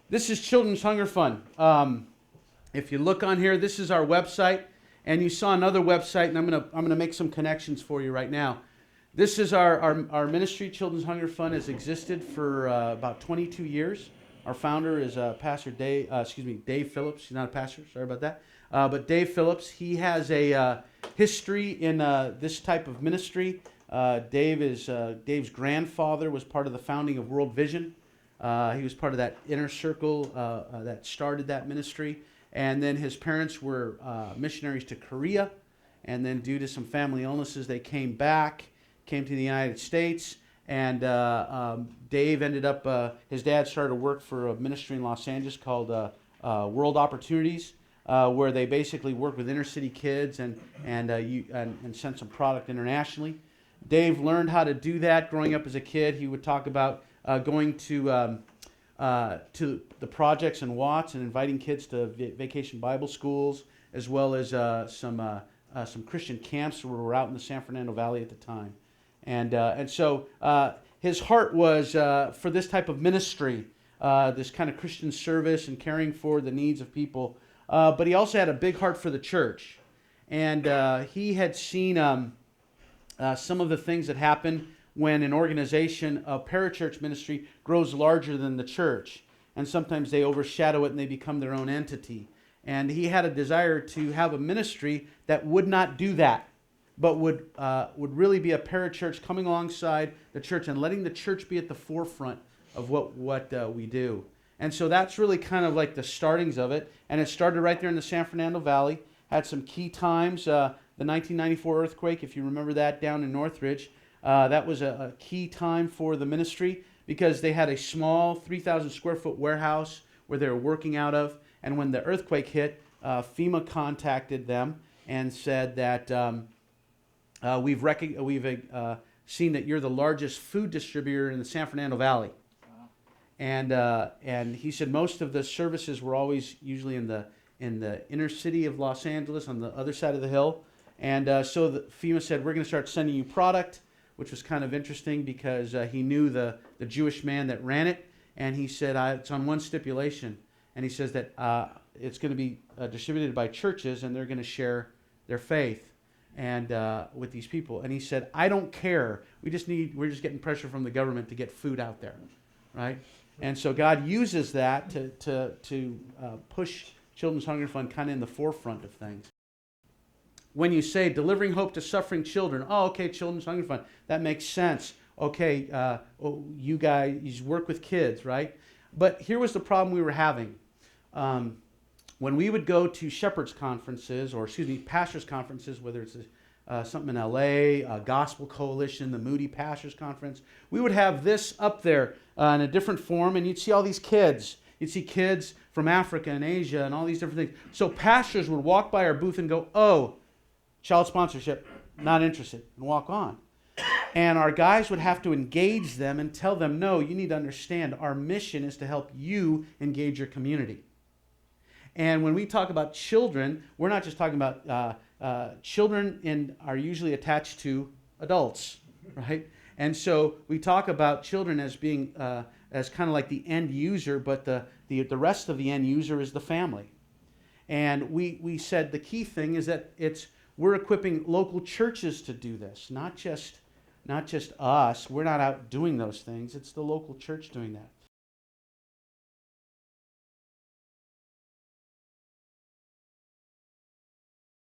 This is Children's Hunger Fund. If you look on here, this is our website, and you saw another website, and I'm gonna make some connections for you right now. This is our ministry. Children's Hunger Fund has existed for about 22 years. Our founder is Pastor Dave Phillips. He's not a pastor. Sorry about that. But Dave Phillips, he has a history in this type of ministry. Dave's grandfather was part of the founding of World Vision. He was part of that inner circle that started that ministry. And then his parents were missionaries to Korea. And then due to some family illnesses, they came to the United States. And Dave ended up, his dad started to work for a ministry in Los Angeles called World Opportunities, where they basically work with inner city kids and send some product internationally. Dave learned how to do that growing up as a kid. He would talk about going to the projects in Watts and inviting kids to vacation Bible schools, as well as some Christian camps where we were out in the San Fernando Valley at the time. And so his heart was for this type of ministry, this kind of Christian service and caring for the needs of people. But he also had a big heart for the church. And he had seen some of the things that happen when an organization, a parachurch ministry, grows larger than the church. And sometimes they overshadow it and they become their own entity. And he had a desire to have a ministry that would not do that, but would really be a parachurch coming alongside the church and letting the church be at the forefront of what we do. And so that's really kind of like the startings of it. And it started right there in the San Fernando Valley. Had some key times. The 1994 earthquake, if you remember that, down in Northridge. That was a key time for the ministry because they had a small 3,000 square foot warehouse where they were working out of. And when the earthquake hit, FEMA contacted them and said that we've seen that you're the largest food distributor in the San Fernando Valley. Wow. And he said most of the services were always usually in the inner city of Los Angeles on the other side of the hill. And so FEMA said, we're going to start sending you product, which was kind of interesting because he knew the Jewish man that ran it. And he said, it's on one stipulation. And he says that it's going to be distributed by churches and they're going to share their faith and with these people. And he said, I don't care. We're just getting pressure from the government to get food out there, right? And so God uses that to push Children's Hunger Fund kind of in the forefront of things. When you say delivering hope to suffering children, oh, okay, Children's Hunger Fund, that makes sense. Okay, you guys work with kids, right? But here was the problem we were having. When we would go to shepherds conferences, pastors conferences, whether it's something in LA, Gospel Coalition, the Moody Pastors Conference, we would have this up there in a different form, and you'd see all these kids. You'd see kids from Africa and Asia and all these different things. So pastors would walk by our booth and go, oh, child sponsorship, not interested, and walk on. And our guys would have to engage them and tell them, no, you need to understand our mission is to help you engage your community. And when we talk about children, we're not just talking about children are usually attached to adults, right? And so we talk about children as being as kind of like the end user, but the rest of the end user is the family. And we said the key thing is that we're equipping local churches to do this, not just us. We're not out doing those things. It's the local church doing that.